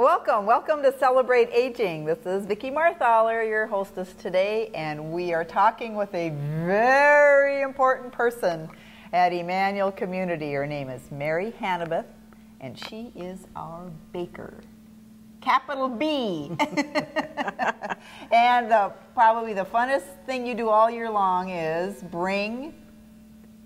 Welcome to Celebrate Aging. This is Vicki Marthaler, your hostess today, and we are talking with a very important person at Emmanuel Community. Her name is Mary Hannabeth, and she is our baker. Capital B. And probably the funnest thing you do all year long is bring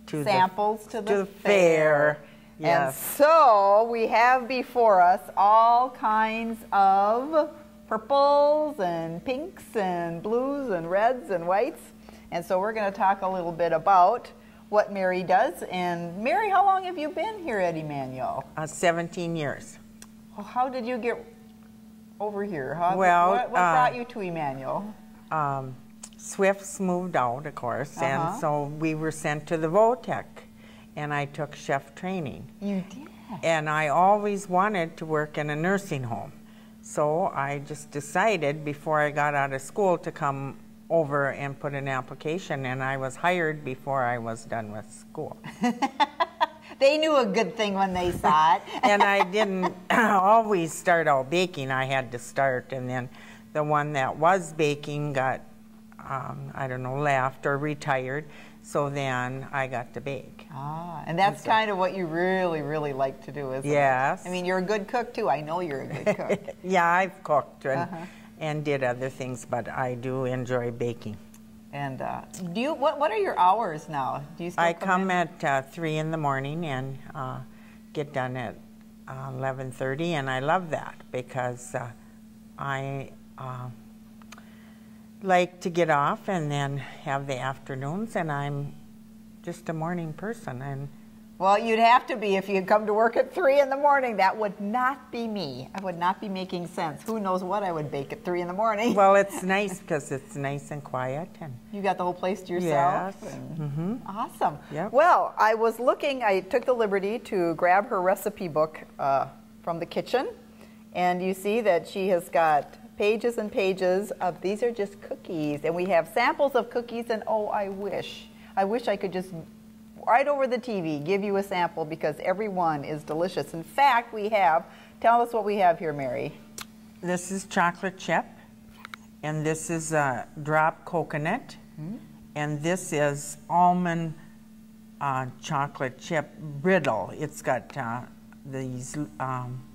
samples to the fair. Yes. And so we have before us all kinds of purples and pinks and blues and reds and whites. And so we're going to talk a little bit about what Mary does. And Mary, how long have you been here at Emmanuel? 17 years. Well, how did you get over here? What brought you to Emmanuel? Swifts moved out, of course, and so we were sent to the Votech. And I took chef training. You did? And I always wanted to work in a nursing home. So I just decided before I got out of school to come over and put an application, and I was hired before I was done with school. They knew a good thing when they saw it. And I didn't always start out baking. I had to start, and then the one that was baking got, I don't know, left or retired. So then I got to bake. And that's kind of what you really, really like to do, isn't it? Yes. I mean, you're a good cook, too. I know you're a good cook. Yeah, I've cooked and did other things, but I do enjoy baking. And what are your hours now? Do you still I come at 3 in the morning and get done at 11:30, and I love that because I like to get off and then have the afternoons, and I'm just a morning person. And well, you'd have to be if you come to work at 3 in the morning. That would not be me. I would not be making sense. Who knows what I would bake at 3 in the morning? Well, it's nice because it's nice and quiet. And you got the whole place to yourself? Yes. Awesome. Yep. Well, I took the liberty to grab her recipe book from the kitchen, and you see that she has got pages and pages of, these are just cookies, and we have samples of cookies, and oh, I wish I could just right over the TV give you a sample, because every one is delicious. In fact, tell us what we have here, Mary. This is chocolate chip, and this is drop coconut, and this is almond chocolate chip brittle. It's got these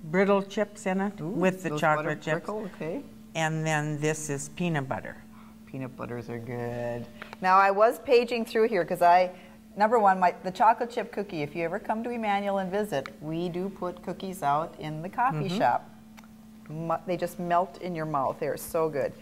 brittle chips in it. Ooh, with the chocolate chips. Okay. And then this is peanut butter. Peanut butters are good. Now, I was paging through here because number one, the chocolate chip cookie, if you ever come to Emmanuel and visit, we do put cookies out in the coffee shop. They just melt in your mouth. They're so good.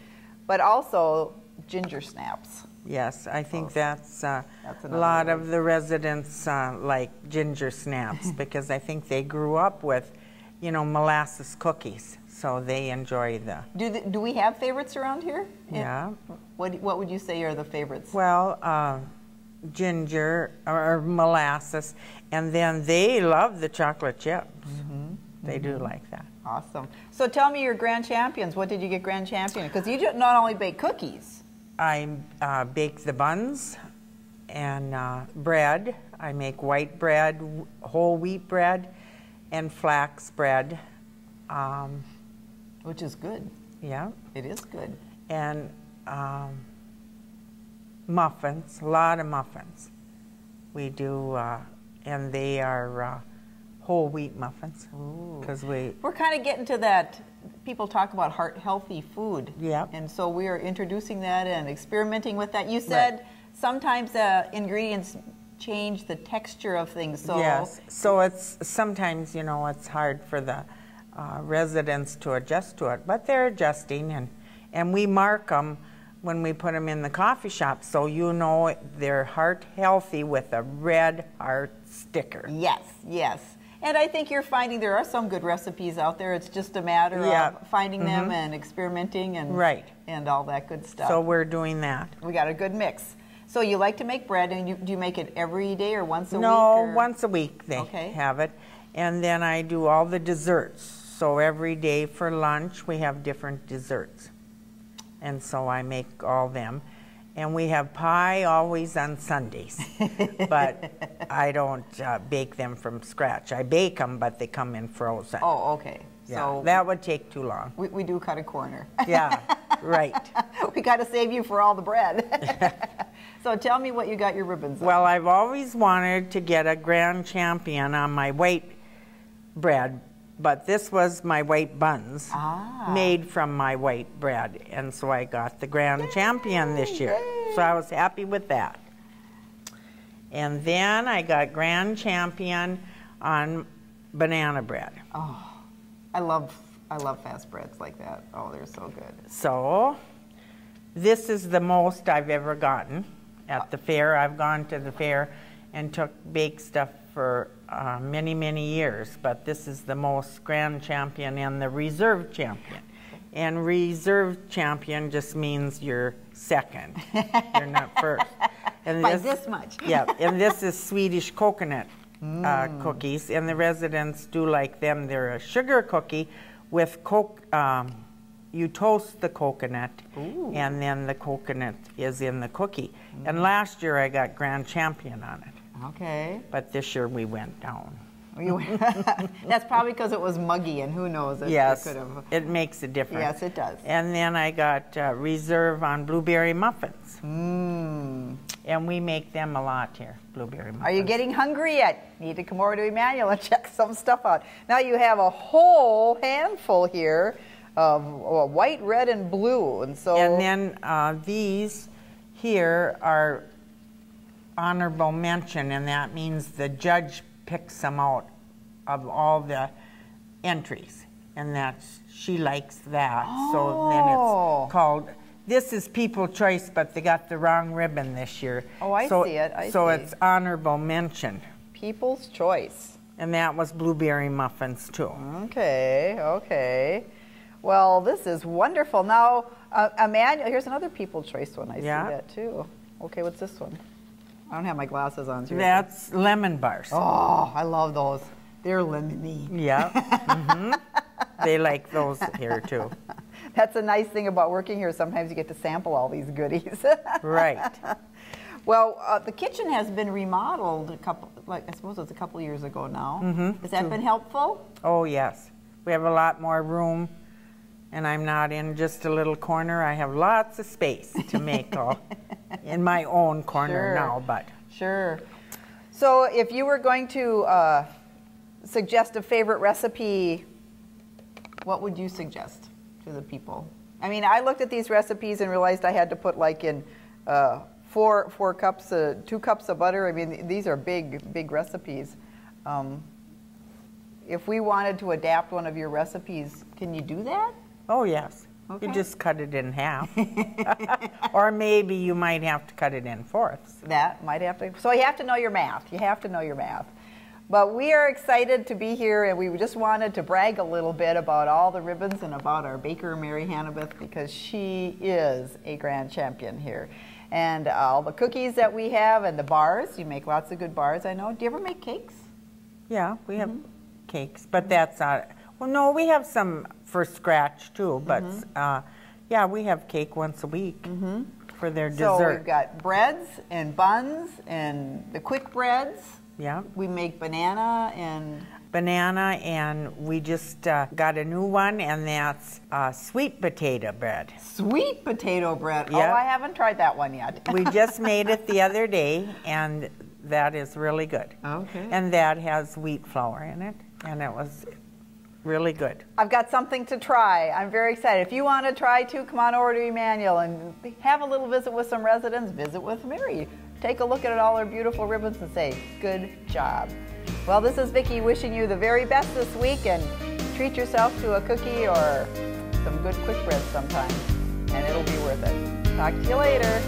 But also ginger snaps. Yes, I think that's a lot of the residents like ginger snaps because I think they grew up with, molasses cookies. So they enjoy the... Do we have favorites around here? Yeah. What would you say are the favorites? Well, ginger or molasses, and then they love the chocolate chips. They do like that. Awesome. So tell me your grand champions. What did you get grand champion? Because you not only bake cookies. I bake the buns and bread. I make white bread, whole wheat bread, and flax bread. Which is good. Yeah. It is good. And muffins, a lot of muffins. We do, and they are whole wheat muffins. Because we're kind of getting to that. People talk about healthy food. Yeah. And so we are introducing that and experimenting with that. You said sometimes ingredients change the texture of things. So yes. So it's sometimes, it's hard for the residents to adjust to it, but they're adjusting, and we mark them when we put them in the coffee shop, so they're heart healthy with a red heart sticker. Yes, yes. And I think you're finding there are some good recipes out there. It's just a matter of finding them and experimenting and all that good stuff. So we're doing that. We got a good mix. So you like to make bread, and do you make it every day or once a week? No, once a week they have it. And then I do all the desserts. So every day for lunch we have different desserts. And so I make all them. And we have pie always on Sundays. But I don't bake them from scratch. I bake them, but they come in frozen. Oh, okay. Yeah, So that would take too long. we do cut a corner. Yeah, right. We got to save you for all the bread. So tell me what you got your ribbons on. Well, I've always wanted to get a Grand Champion on my white bread, but this was my white buns made from my white bread, and so I got the Grand Champion this year. So I was happy with that. And then I got Grand Champion on banana bread. Oh, I love fast breads like that. Oh, they're so good. So this is the most I've ever gotten at the fair. I've gone to the fair and took baked stuff for many, many years, but this is the most Grand Champion and the Reserve Champion. And Reserve Champion just means you're second. You're not first. And by this much. Yeah, and this is Swedish coconut cookies, and the residents do like them. They're a sugar cookie with you toast the coconut, and then the coconut is in the cookie. And last year I got Grand Champion on it. Okay. But this year we went down. That's probably because it was muggy, and who knows? Yes, it makes a difference. Yes, it does. And then I got Reserve on blueberry muffins. And we make them a lot here, blueberry muffins. Are you getting hungry yet? Need to come over to Emmanuel and check some stuff out. Now you have a whole handful here of white, red, and blue. And then these here are honorable mention, and that means the judge picks them out of all the entries, and she likes that. So then it's called, this is People Choice, but they got the wrong ribbon this year. Oh, I see it. So it's honorable mention. People's Choice. And that was blueberry muffins too. Okay, okay. Well, this is wonderful. Now, Emmanuel, here's another People's Choice one. I see that too. Okay, what's this one? I don't have my glasses on. So that's lemon bars. Oh, I love those. They're lemony. Yeah. They like those here too. That's a nice thing about working here. Sometimes you get to sample all these goodies. Right. Well, the kitchen has been remodeled I suppose it's a couple years ago now. Has that been helpful? Oh, yes. We have a lot more room, and I'm not in just a little corner. I have lots of space to make all in my own corner now, but. Sure. So if you were going to suggest a favorite recipe, what would you suggest to the people? I mean, I looked at these recipes and realized I had to put like in 4 cups, 2 cups of butter. I mean, these are big recipes. If we wanted to adapt one of your recipes, can you do that? Oh, yes. Okay. You just cut it in half. Or maybe you might have to cut it in fourths. That might have to. So you have to know your math. You have to know your math. But we are excited to be here, and we just wanted to brag a little bit about all the ribbons and about our baker, Mary Hannabeth, because she is a Grand Champion here. And all the cookies that we have and the bars. You make lots of good bars, I know. Do you ever make cakes? Yeah, we have cakes, but that's not. Well, no, we have some for scratch too, but yeah, we have cake once a week for their dessert. So we've got breads and buns and the quick breads. Yeah. We make banana, and we just got a new one, and that's sweet potato bread. Sweet potato bread. Yep. Oh, I haven't tried that one yet. We just made it the other day, and that is really good. Okay. And that has wheat flour in it, and it was really good. I've got something to try. I'm very excited. If you want to try too, come on over to Emmanuel and have a little visit with some residents. Visit with Mary. Take a look at all our beautiful ribbons and say, good job. Well, this is Vicki wishing you the very best this week, and treat yourself to a cookie or some good quick bread sometime, and it'll be worth it. Talk to you later.